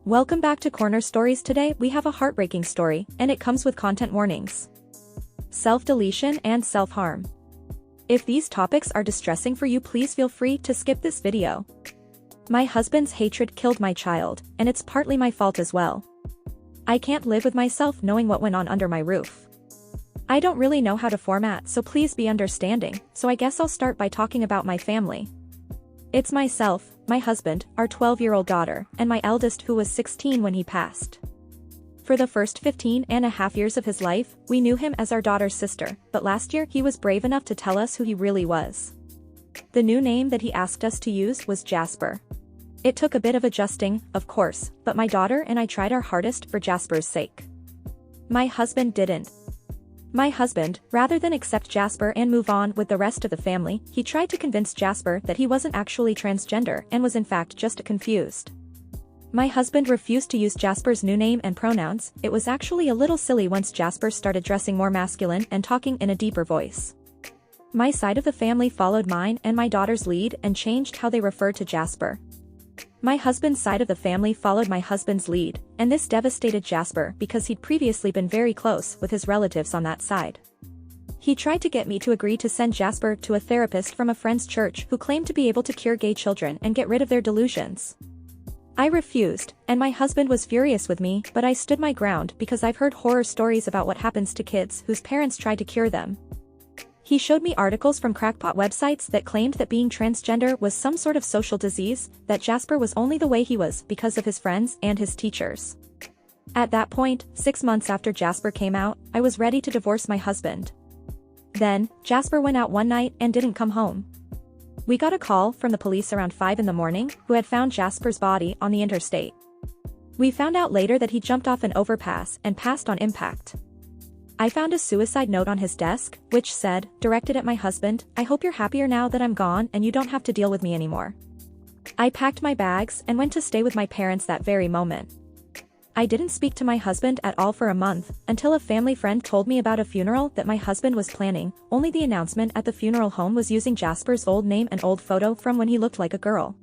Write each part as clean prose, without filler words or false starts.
Welcome back to Corner Stories. Today we have a heartbreaking story, and it comes with content warnings. Self-deletion and self-harm. If these topics are distressing for you, please feel free to skip this video. My husband's hatred killed my child, and it's partly my fault as well. I can't live with myself knowing what went on under my roof. I don't really know how to format, so please be understanding, so I guess I'll start by talking about my family. It's myself, my husband, our 12-year-old daughter, and my eldest who was 16 when he passed. For the first 15.5 years of his life, we knew him as our daughter's sister, but last year he was brave enough to tell us who he really was. The new name that he asked us to use was Jasper. It took a bit of adjusting, of course, but my daughter and I tried our hardest for Jasper's sake. My husband didn't. My husband, rather than accept Jasper and move on with the rest of the family, he tried to convince Jasper that he wasn't actually transgender and was in fact just confused. My husband refused to use Jasper's new name and pronouns. It was actually a little silly once Jasper started dressing more masculine and talking in a deeper voice. My side of the family followed mine and my daughter's lead and changed how they referred to Jasper. My husband's side of the family followed my husband's lead, and this devastated Jasper because he'd previously been very close with his relatives on that side. He tried to get me to agree to send Jasper to a therapist from a friend's church who claimed to be able to cure gay children and get rid of their delusions. I refused, and my husband was furious with me, but I stood my ground because I've heard horror stories about what happens to kids whose parents tried to cure them. He showed me articles from crackpot websites that claimed that being transgender was some sort of social disease, that Jasper was only the way he was because of his friends and his teachers. At that point, 6 months after Jasper came out, I was ready to divorce my husband. Then, Jasper went out one night and didn't come home. We got a call from the police around 5 in the morning, who had found Jasper's body on the interstate. We found out later that he jumped off an overpass and passed on impact. I found a suicide note on his desk, which said, directed at my husband, "I hope you're happier now that I'm gone and you don't have to deal with me anymore." I packed my bags and went to stay with my parents that very moment. I didn't speak to my husband at all for a month, until a family friend told me about a funeral that my husband was planning. Only the announcement at the funeral home was using Jasper's old name and old photo from when he looked like a girl.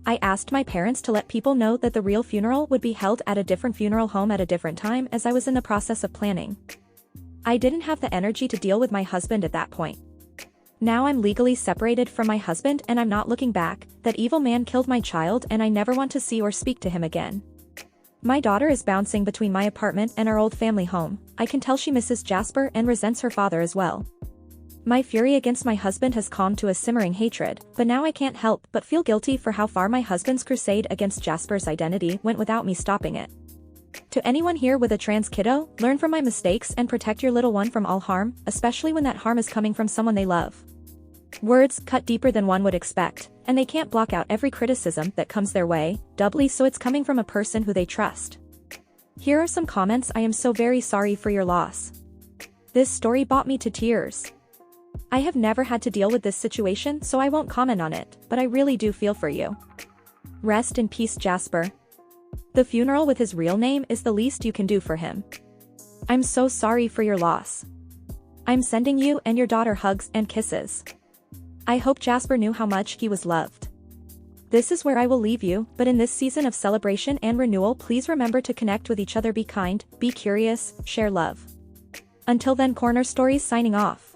I asked my parents to let people know that the real funeral would be held at a different funeral home at a different time, as I was in the process of planning. I didn't have the energy to deal with my husband at that point. Now I'm legally separated from my husband and I'm not looking back. That evil man killed my child and I never want to see or speak to him again. My daughter is bouncing between my apartment and our old family home. I can tell she misses Jasper and resents her father as well. My fury against my husband has calmed to a simmering hatred, but now I can't help but feel guilty for how far my husband's crusade against Jasper's identity went without me stopping it. To anyone here with a trans kiddo, learn from my mistakes and protect your little one from all harm, especially when that harm is coming from someone they love. Words cut deeper than one would expect, and they can't block out every criticism that comes their way, doubly so it's coming from a person who they trust. Here are some comments. I am so very sorry for your loss. This story brought me to tears. I have never had to deal with this situation, so I won't comment on it, but I really do feel for you. Rest in peace, Jasper. The funeral with his real name is the least you can do for him. I'm so sorry for your loss. I'm sending you and your daughter hugs and kisses. I hope Jasper knew how much he was loved. This is where I will leave you, but in this season of celebration and renewal, please remember to connect with each other, be kind, be curious, share love. Until then, Corner Stories signing off.